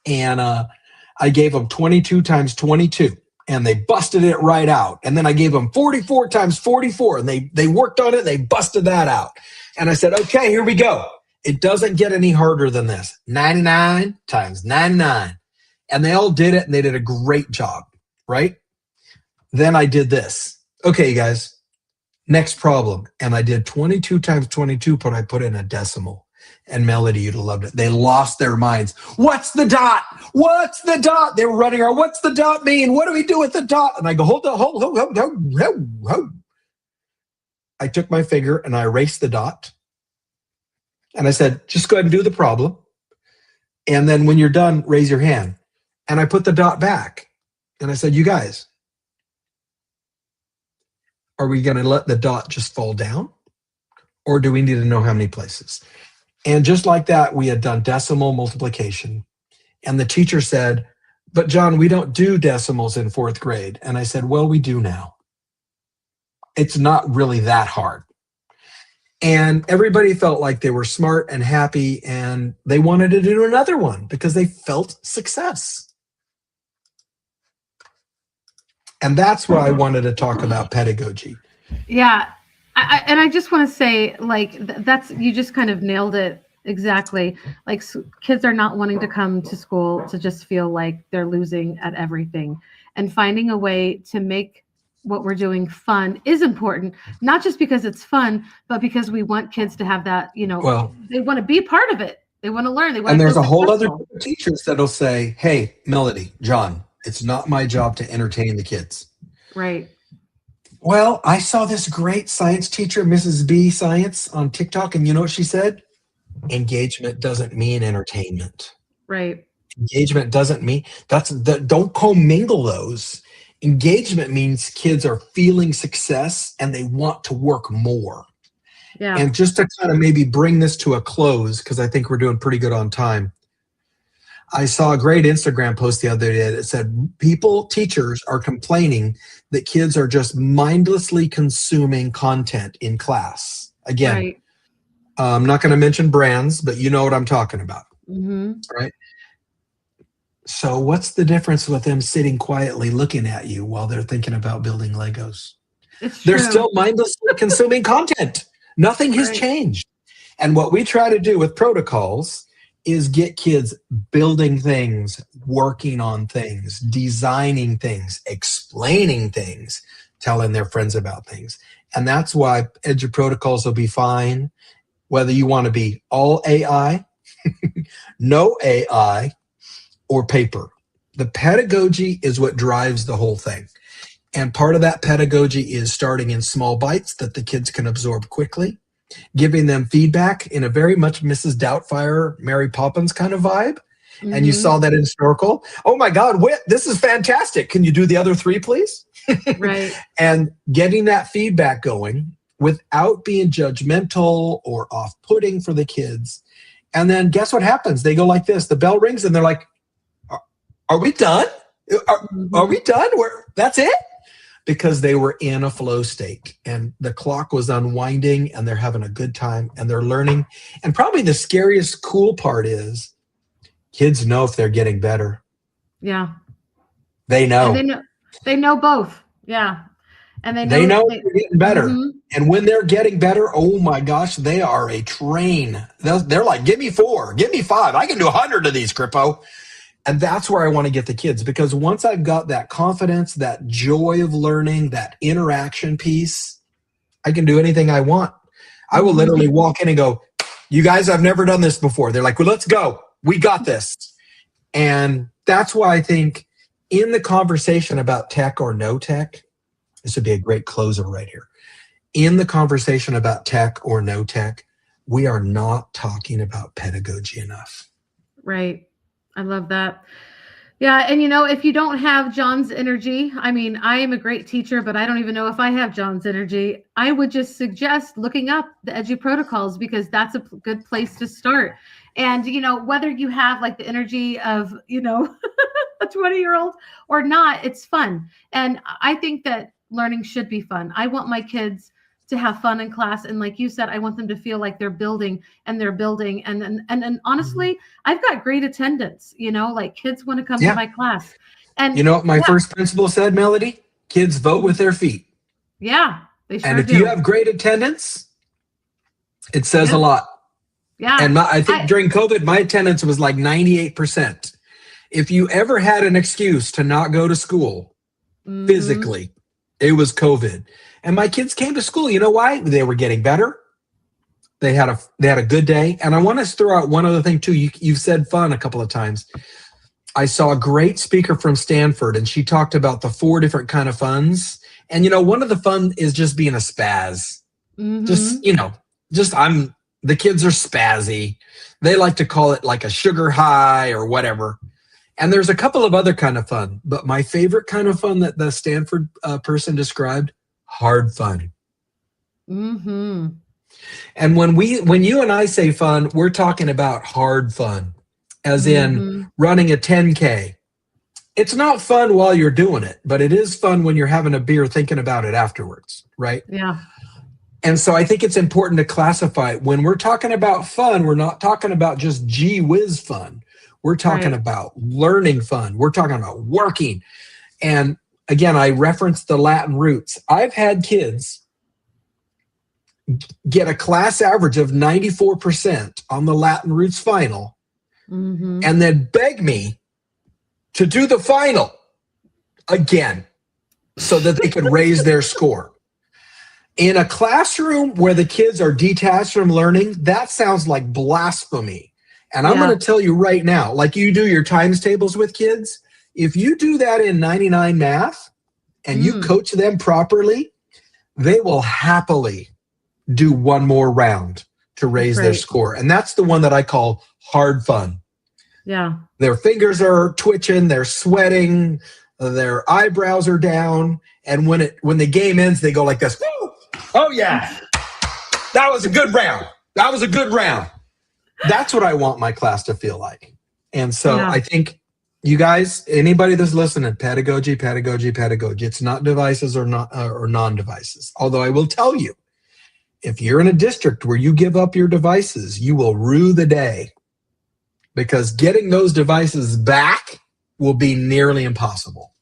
Speaker 2: And I gave them 22 times 22. And they busted it right out. And then I gave them 44 times 44. And they worked on it. They busted that out. And I said, okay, here we go. It doesn't get any harder than this. 99 times 99. And they all did it. And they did a great job, right? Then I did this. Okay, you guys, next problem. And I did 22 times 22, but I put in a decimal. And Melody, you'd have loved it. They lost their minds. What's the dot? What's the dot? They were running around. What's the dot mean? What do we do with the dot? And I go, hold on. I took my finger and I erased the dot. And I said, just go ahead and do the problem. And then when you're done, raise your hand. And I put the dot back. And I said, you guys, are we going to let the dot just fall down? Or do we need to know how many places? And just like that, we had done decimal multiplication. And the teacher said, but John, we don't do decimals in 4th grade. And I said, well, we do now. It's not really that hard. And everybody felt like they were smart and happy and they wanted to do another one because they felt success. And that's why I wanted to talk about pedagogy.
Speaker 1: Yeah. I just want to say, like, that's, you just kind of nailed it exactly. Like, kids are not wanting to come to school to just feel like they're losing at everything. And finding a way to make what we're doing fun is important, not just because it's fun, but because we want kids to have that, you know, well, they want to be part of it. They want to learn. They want
Speaker 2: and
Speaker 1: to
Speaker 2: there's a whole other group of teachers that'll say, hey, Melody, John, it's not my job to entertain the kids.
Speaker 1: Right.
Speaker 2: Well, I saw this great science teacher, Mrs. B Science, on TikTok, and you know what she said? Engagement doesn't mean entertainment.
Speaker 1: Right.
Speaker 2: Engagement doesn't mean don't commingle those Engagement means kids are feeling success and they want to work more.
Speaker 1: Yeah.
Speaker 2: And just to kind of maybe bring this to a close, because I think we're doing pretty good on time. I saw a great Instagram post the other day that said teachers are complaining that kids are just mindlessly consuming content in class. Again,
Speaker 1: Right.
Speaker 2: I'm not going to mention brands, but you know what I'm talking about, right? So what's the difference with them sitting quietly looking at you while they're thinking about building Legos? They're still mindlessly consuming content. Nothing has changed. And what we try to do with protocols is get kids building things, working on things, designing things, explaining things, telling their friends about things. And that's why EduProtocols will be fine, whether you want to be all AI, no AI, or paper. The pedagogy is what drives the whole thing. And part of that pedagogy is starting in small bites that the kids can absorb quickly, giving them feedback in a very much Mrs. Doubtfire, Mary Poppins kind of vibe. And you saw that in Snorkel. Oh my God, this is fantastic. Can you do the other 3, please?
Speaker 1: Right.
Speaker 2: And getting that feedback going without being judgmental or off-putting for the kids. And then guess what happens? They go like this. The bell rings and they're like, are we done? Are we done? That's it? Because they were in a flow state and the clock was unwinding and they're having a good time and they're learning. And probably the scariest, cool part is kids know if they're getting better.
Speaker 1: Yeah.
Speaker 2: They know.
Speaker 1: And they know both. Yeah. And they
Speaker 2: know they're getting better. And when they're getting better, oh my gosh, they are a train. They're like, give me 4, give me 5. I can do 100 of these, Corippo. And that's where I want to get the kids, because once I've got that confidence, that joy of learning, that interaction piece, I can do anything I want. I will literally walk in and go, you guys, I've never done this before. They're like, well, let's go. We got this. And that's why I think in the conversation about tech or no tech, this would be a great closer right here. In the conversation about tech or no tech, we are not talking about pedagogy enough.
Speaker 1: Right. I love that. Yeah. And if you don't have John's energy, I mean, I am a great teacher, but I don't even know if I have John's energy. I would just suggest looking up the EduProtocols, because that's a good place to start. And, whether you have like the energy of, a 20-year-old or not, it's fun. And I think that learning should be fun. I want my kids to have fun in class. And like you said, I want them to feel like they're building. And honestly, I've got great attendance, like kids want to come to my class. And
Speaker 2: you know what my first principal said, Melody? Kids vote with their feet.
Speaker 1: Yeah, they sure
Speaker 2: do. And if
Speaker 1: do.
Speaker 2: you have great attendance, it says a lot.
Speaker 1: Yeah.
Speaker 2: And I think during COVID, my attendance was like 98%. If you ever had an excuse to not go to school physically, it was COVID. And my kids came to school. You know why? They were getting better. They had a good day. And I want to throw out one other thing too. You've said fun a couple of times. I saw a great speaker from Stanford, and she talked about the 4 different kind of funs. And one of the fun is just being a spaz. The kids are spazzy. They like to call it like a sugar high or whatever. And there's a couple of other kind of fun, but my favorite kind of fun that the Stanford person described, hard fun. And when you and I say fun, we're talking about hard fun, as in running a 10K. It's not fun while you're doing it, but it is fun when you're having a beer thinking about it afterwards, right?
Speaker 1: Yeah.
Speaker 2: And so I think it's important to classify. When we're talking about fun, we're not talking about just gee whiz fun. We're talking about learning fun. We're talking about working. And again, I referenced the Latin roots. I've had kids get a class average of 94% on the Latin roots final, and then beg me to do the final again so that they could raise their score. In a classroom where the kids are detached from learning, that sounds like blasphemy. And I'm going to tell you right now, like you do your times tables with kids, if you do that in 99 math and you coach them properly, they will happily do one more round to raise their score. And that's the one that I call hard fun.
Speaker 1: Yeah.
Speaker 2: Their fingers are twitching, they're sweating, their eyebrows are down, and when the game ends, they go like this. Woo! Oh yeah, that was a good round. That was a good round. That's what I want my class to feel like. And so I think you guys, anybody that's listening, pedagogy. It's not devices or non-devices. Although I will tell you, if you're in a district where you give up your devices, you will rue the day, because getting those devices back will be nearly impossible.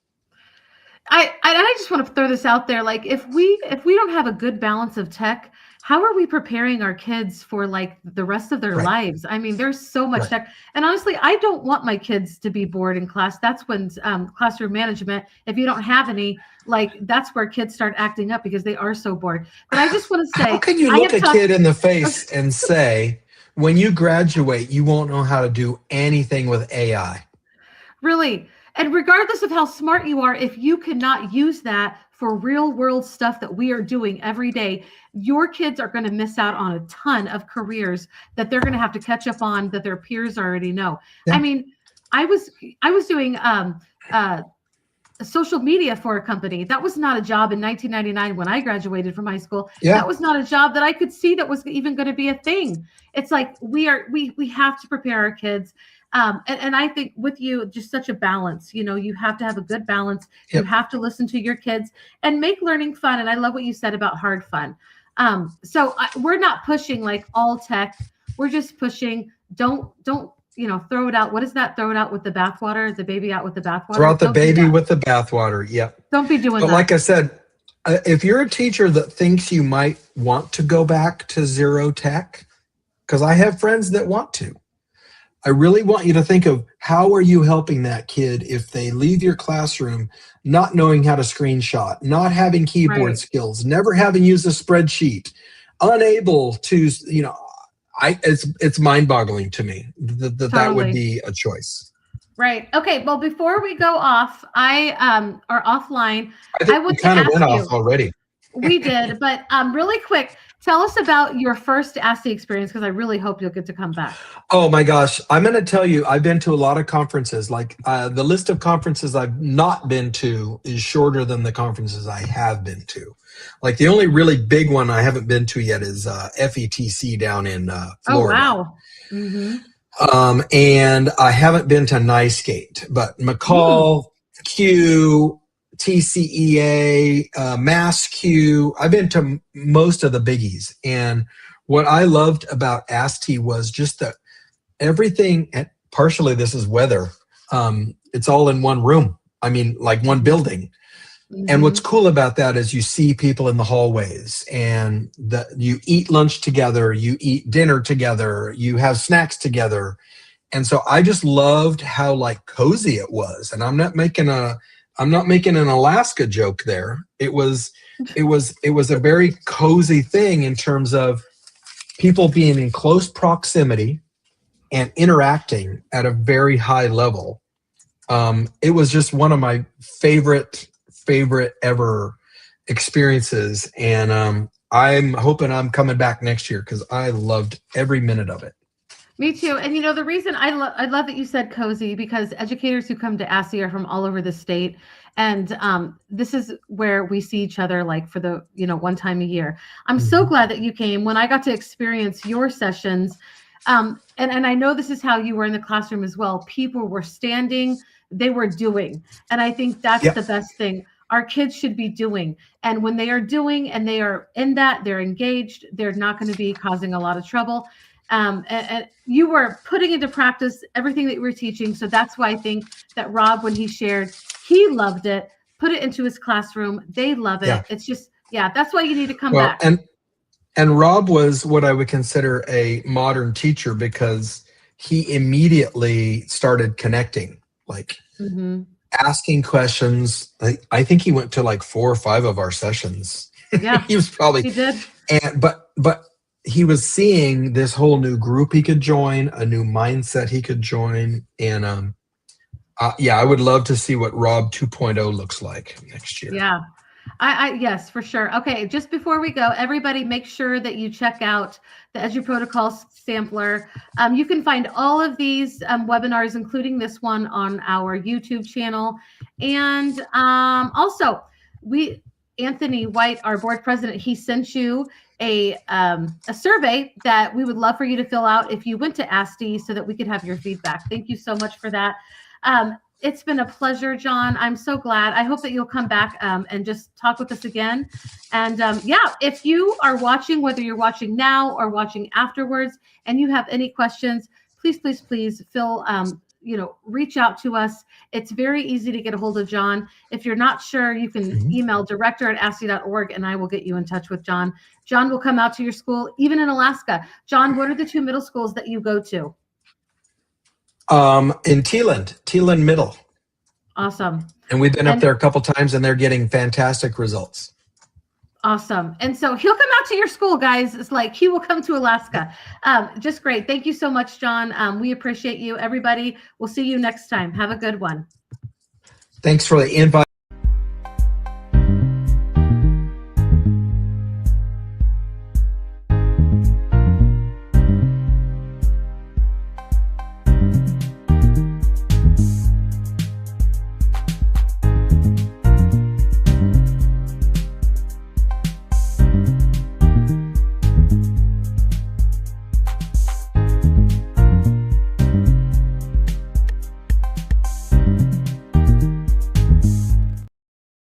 Speaker 1: I just want to throw this out there. Like, if we don't have a good balance of tech, how are we preparing our kids for like the rest of their lives? I mean, there's so much tech. And honestly, I don't want my kids to be bored in class. That's when classroom management, if you don't have any, like, that's where kids start acting up because they are so bored. But I just want to say,
Speaker 2: how can you look a kid in the face and say, when you graduate, you won't know how to do anything with AI?
Speaker 1: Really? And regardless of how smart you are, if you cannot use that for real world stuff that we are doing every day, your kids are going to miss out on a ton of careers that they're going to have to catch up on that their peers already know. Yeah. I mean, I was doing social media for a company. That was not a job in 1999 when I graduated from high school. Yeah. That was not a job that I could see that was even going to be a thing. It's like we have to prepare our kids. And I think with you, just such a balance, you know, you have to have a good balance. Yep. You have to listen to your kids and make learning fun. And I love what you said about hard fun. So we're not pushing like all tech. We're just pushing, don't, you know, throw it out. What is that? Throw it out with the bathwater, the baby out with the bathwater.
Speaker 2: Throw out the baby with the bathwater. Yep.
Speaker 1: Don't be doing that.
Speaker 2: But like I said, if you're a teacher that thinks you might want to go back to zero tech, because I have friends that want to, I really want you to think of how are you helping that kid if they leave your classroom not knowing how to screenshot, not having keyboard skills, never having used a spreadsheet, unable to, you know, it's mind-boggling to me that would be a choice.
Speaker 1: Right. Okay. Well, before we go off, or offline,
Speaker 2: I would kind of went off already.
Speaker 1: We did, but really quick, tell us about your first ASTE experience, because I really hope you'll get to come back.
Speaker 2: Oh my gosh. I'm going to tell you, I've been to a lot of conferences. Like the list of conferences I've not been to is shorter than the conferences I have been to. Like the only really big one I haven't been to yet is FETC down in Florida.
Speaker 1: Oh, wow. Mm-hmm.
Speaker 2: And I haven't been to NICEGate, but McCall, Q, TCEA, MassQ. I've been to most of the biggies. And what I loved about ASTE was just that everything, and partially this is weather, it's all in one room. I mean, like one building. Mm-hmm. And what's cool about that is you see people in the hallways and you eat lunch together, you eat dinner together, you have snacks together. And so I just loved how like cozy it was. And I'm not making an Alaska joke there. It was a very cozy thing in terms of people being in close proximity and interacting at a very high level. It was just one of my favorite ever experiences. And I'm hoping I'm coming back next year because I loved every minute of it.
Speaker 1: Me too. And you know, the reason I love that you said cozy, because educators who come to ASTE are from all over the state. And this is where we see each other like for the, you know, one time a year. I'm so glad that you came. When I got to experience your sessions, and I know this is how you were in the classroom as well. People were standing, they were doing. And I think that's the best thing. Our kids should be doing. And when they are doing and they are in that, they're engaged, they're not going to be causing a lot of trouble. And you were putting into practice everything that you were teaching. So that's why I think that Rob, when he shared, he loved it, put it into his classroom. They love it. Yeah. It's just, that's why you need to come back.
Speaker 2: And Rob was what I would consider a modern teacher because he immediately started connecting, like asking questions. I think he went to like 4 or 5 of our sessions.
Speaker 1: Yeah,
Speaker 2: he
Speaker 1: did.
Speaker 2: But he was seeing this whole new group he could join, a new mindset he could join. And I would love to see what Rob 2.0 looks like next year.
Speaker 1: Yeah. Yes, for sure. Okay, just before we go, everybody make sure that you check out the EduProtocols sampler. You can find all of these webinars, including this one, on our YouTube channel. And also, Anthony White, our board president, he sent you a survey that we would love for you to fill out if you went to ASTE so that we could have your feedback. Thank you so much for that. It's been a pleasure, John. I'm so glad. I hope that you'll come back and just talk with us again. And yeah, if you are watching, whether you're watching now or watching afterwards, and you have any questions, please, please, please feel, reach out to us. It's very easy to get a hold of John. If you're not sure, you can email director@aste.org and I will get you in touch with John. John will come out to your school, even in Alaska. John, what are the 2 middle schools that you go to?
Speaker 2: In Teeland Middle.
Speaker 1: Awesome.
Speaker 2: And we've been up there a couple times and they're getting fantastic results.
Speaker 1: Awesome. And so he'll come out to your school, guys. It's like he will come to Alaska. Just great. Thank you so much, John. We appreciate you. Everybody, we'll see you next time. Have a good one.
Speaker 2: Thanks for the invite.